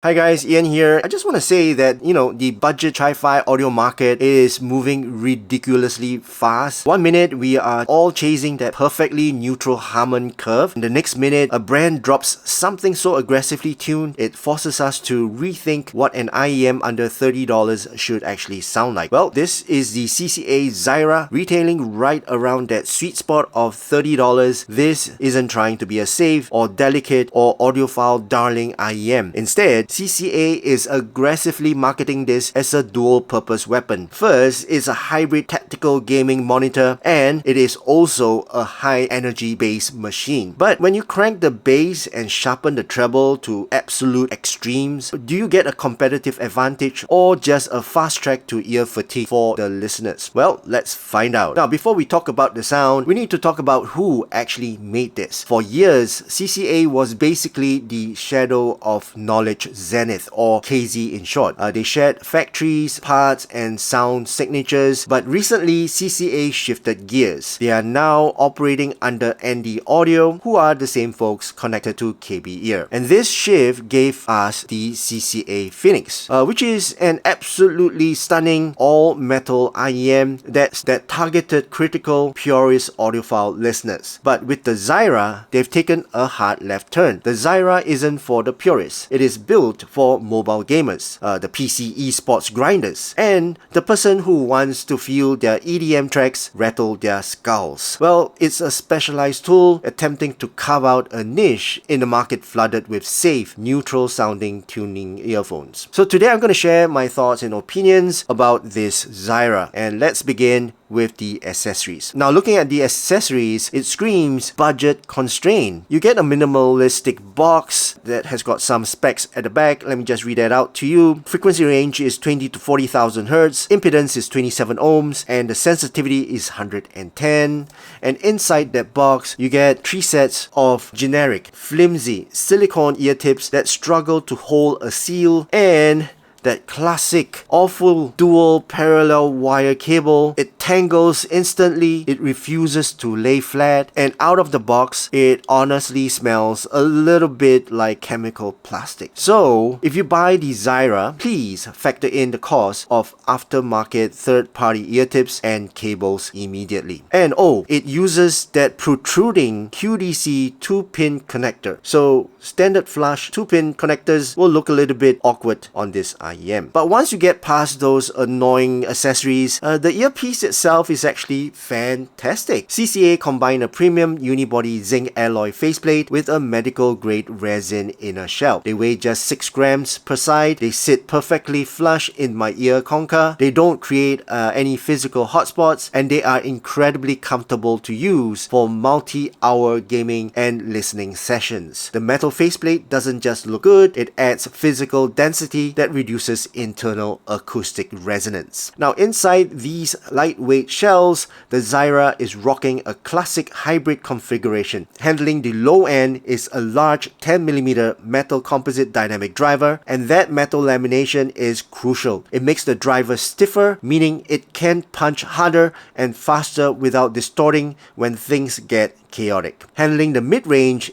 Hi guys, Ian here. I just want to say that, the budget hi-fi audio market is moving ridiculously fast. One minute we are all chasing that perfectly neutral Harman curve. And the next minute, a brand drops something so aggressively tuned, it forces us to rethink what an IEM under $30 should actually sound like. Well, this is the CCA Xyrra, retailing right around that sweet spot of $30. This isn't trying to be a safe or delicate or audiophile darling IEM. Instead, CCA is aggressively marketing this as a dual-purpose weapon. First, it's a hybrid tactical gaming monitor, and it is also a high-energy bass machine. But when you crank the bass and sharpen the treble to absolute extremes, do you get a competitive advantage or just a fast track to ear fatigue for the listeners? Well, let's find out. Now, before we talk about the sound, we need to talk about who actually made this. For years, CCA was basically the shadow of knowledge Zenith, or KZ in short. They shared factories, parts, and sound signatures, but recently CCA shifted gears. They are now operating under ND Audio, who are the same folks connected to KB Ear. And this shift gave us the CCA Phoenix, which is an absolutely stunning all-metal IEM that targeted critical, purist audiophile listeners. But with the Xyrra, they've taken a hard left turn. The Xyrra isn't for the purists. It is built for mobile gamers, the PC esports grinders, and the person who wants to feel their EDM tracks rattle their skulls. Well, it's a specialized tool attempting to carve out a niche in a market flooded with safe, neutral-sounding tuning earphones. So today I'm going to share my thoughts and opinions about this Xyrra, and let's begin with the accessories. Now, looking at the accessories, it screams budget constraint. You get a minimalistic box that has got some specs at the back. Let me just read that out to you. Frequency range is 20 to 40,000 Hertz, impedance is 27 ohms, and the sensitivity is 110. And inside that box, you get 3 sets of generic, flimsy, silicone ear tips that struggle to hold a seal, and that classic awful dual parallel wire cable. It tangles instantly, it refuses to lay flat, and out of the box it honestly smells a little bit like chemical plastic. So if you buy the Xyrra, please factor in the cost of aftermarket third-party ear tips and cables immediately. And it uses that protruding QDC 2-pin connector. So standard flush 2-pin connectors will look a little bit awkward on this IEM. But once you get past those annoying accessories, the earpiece itself is actually fantastic. CCA combined a premium unibody zinc alloy faceplate with a medical grade resin inner shell. They weigh just 6 grams per side. They sit perfectly flush in my ear concha. They don't create any physical hotspots, and they are incredibly comfortable to use for multi-hour gaming and listening sessions. The metal faceplate doesn't just look good, it adds physical density that reduces internal acoustic resonance. Now, inside these lightweight shells, the Xyrra is rocking a classic hybrid configuration. Handling the low end is a large 10mm metal composite dynamic driver, and that metal lamination is crucial. It makes the driver stiffer, meaning it can punch harder and faster without distorting when things get chaotic. Handling the mid-range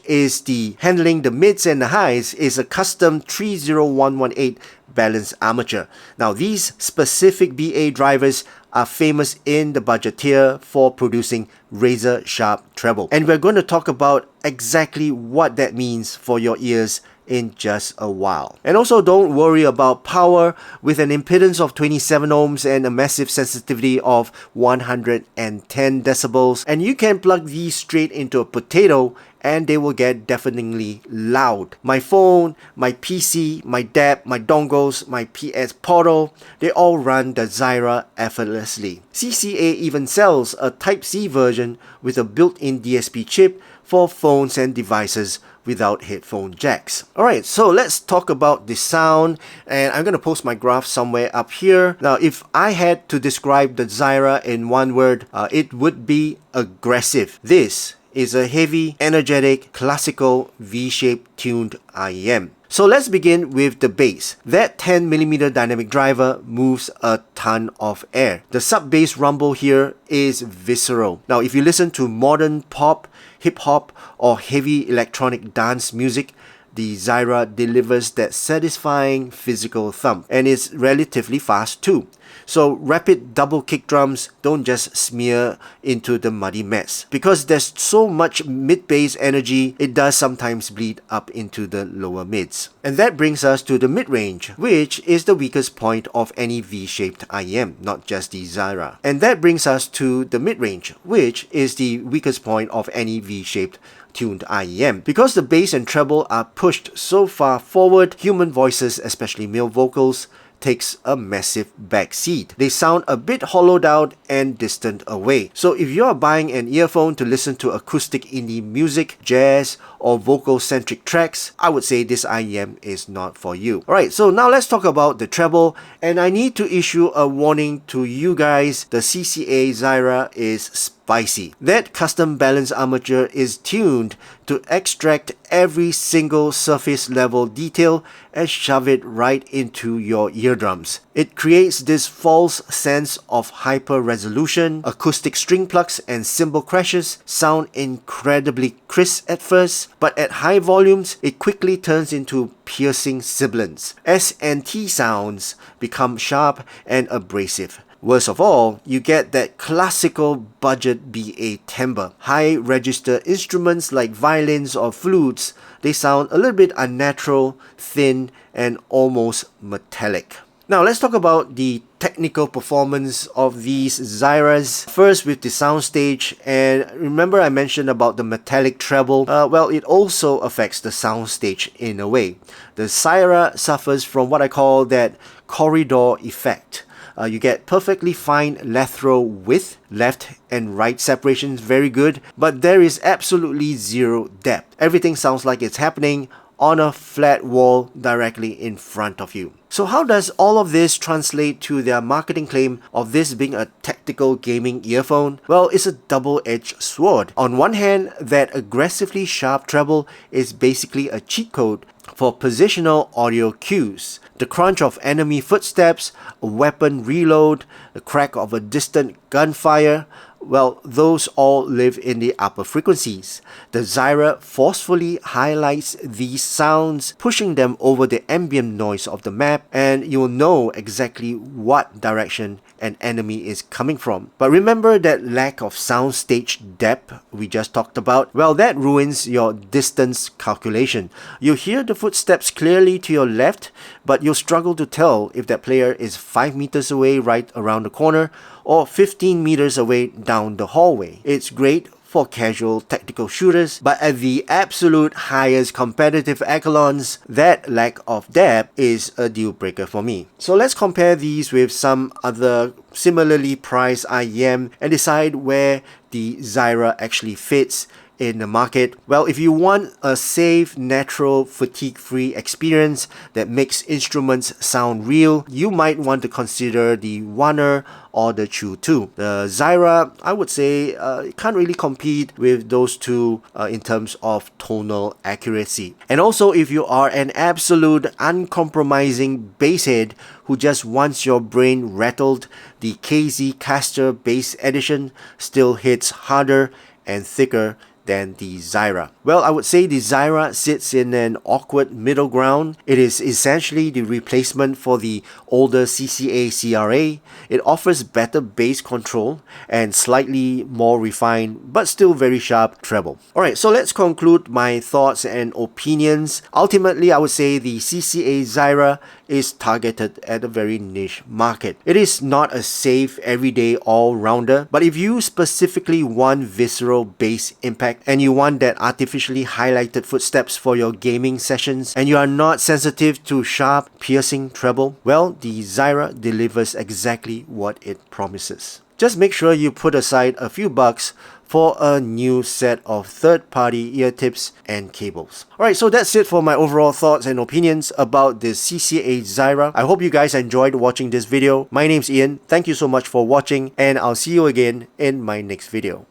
handling the mids and the highs is a custom 30118 balanced armature. Now, these specific BA drivers are famous in the budget tier for producing razor sharp treble, and we're going to talk about exactly what that means for your ears in just a while. And also, don't worry about power. With an impedance of 27 ohms and a massive sensitivity of 110 decibels, and you can plug these straight into a potato and they will get deafeningly loud. My phone, my PC, my DAB, my dongles, my PS Portal, they all run the Xyrra effortlessly. CCA even sells a Type-C version with a built-in DSP chip for phones and devices without headphone jacks. Alright, so let's talk about the sound, and I'm gonna post my graph somewhere up here. Now, if I had to describe the Xyrra in one word, it would be aggressive. This is a heavy, energetic, classical, V-shaped tuned IEM. So let's begin with the bass. That 10mm dynamic driver moves a ton of air. The sub-bass rumble here is visceral. Now, if you listen to modern pop, hip-hop, or heavy electronic dance music, the Xyrra delivers that satisfying physical thump, and it's relatively fast too. So rapid double kick drums don't just smear into the muddy mess. Because there's so much mid-bass energy, it does sometimes bleed up into the lower mids. And that brings us to the mid-range, which is the weakest point of any V-shaped IEM, not just the Xyrra. And that brings us to the mid-range, which is the weakest point of any V-shaped tuned IEM. Because the bass and treble are pushed so far forward, human voices, especially male vocals, takes a massive backseat. They sound a bit hollowed out and distant away. So if you are buying an earphone to listen to acoustic indie music, jazz, or vocal-centric tracks, I would say this IEM is not for you. Alright, so now let's talk about the treble, and I need to issue a warning to you guys. The CCA Xyrra is spicy. That custom balance armature is tuned to extract every single surface level detail and shove it right into your eardrums. It creates this false sense of hyper resolution. Acoustic string plucks and cymbal crashes sound incredibly crisp at first, but at high volumes it quickly turns into piercing sibilance. S and T sounds become sharp and abrasive. Worst of all, you get that classical budget BA timbre. High register instruments like violins or flutes, they sound a little bit unnatural, thin, and almost metallic. Now let's talk about the technical performance of these Xyrras. First with the soundstage, and remember I mentioned about the metallic treble. Well, it also affects the soundstage in a way. The Xyrra suffers from what I call that corridor effect. You get perfectly fine lateral width, left and right separation is very good, but there is absolutely zero depth. Everything sounds like it's happening on a flat wall directly in front of you. So how does all of this translate to their marketing claim of this being a tactical gaming earphone? Well, it's a double-edged sword. On one hand, that aggressively sharp treble is basically a cheat code for positional audio cues. The crunch of enemy footsteps, a weapon reload, the crack of a distant gunfire, well, those all live in the upper frequencies. The Xyrra forcefully highlights these sounds, pushing them over the ambient noise of the map, and you'll know exactly what direction an enemy is coming from. But remember that lack of soundstage depth we just talked about? Well, that ruins your distance calculation. You hear the footsteps clearly to your left, but you'll struggle to tell if that player is 5 meters away right around the corner or 15 meters away down the hallway. It's great for casual tactical shooters, but at the absolute highest competitive echelons, that lack of depth is a deal breaker for me. So let's compare these with some other similarly priced IEM and decide where the Xyrra actually fits in the market. Well, if you want a safe, natural, fatigue-free experience that makes instruments sound real, you might want to consider the Warner or the Chu 2. The Xyrra, I would say, can't really compete with those two in terms of tonal accuracy. And also, if you are an absolute uncompromising basshead who just wants your brain rattled, the KZ Caster Bass Edition still hits harder and thicker than the Xyrra. Well, I would say the Xyrra sits in an awkward middle ground. It is essentially the replacement for the older CCA CRA. It offers better bass control and slightly more refined but still very sharp treble. Alright, so let's conclude my thoughts and opinions. Ultimately, I would say the CCA Xyrra is targeted at a very niche market. It is not a safe everyday all-rounder, but if you specifically want visceral bass impact and you want that artificially highlighted footsteps for your gaming sessions and you are not sensitive to sharp, piercing treble, well, the Xyrra delivers exactly what it promises. Just make sure you put aside a few bucks for a new set of third-party ear tips and cables. Alright, so that's it for my overall thoughts and opinions about the CCA Xyrra. I hope you guys enjoyed watching this video. My name's Ian, thank you so much for watching, and I'll see you again in my next video.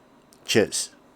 Cheers.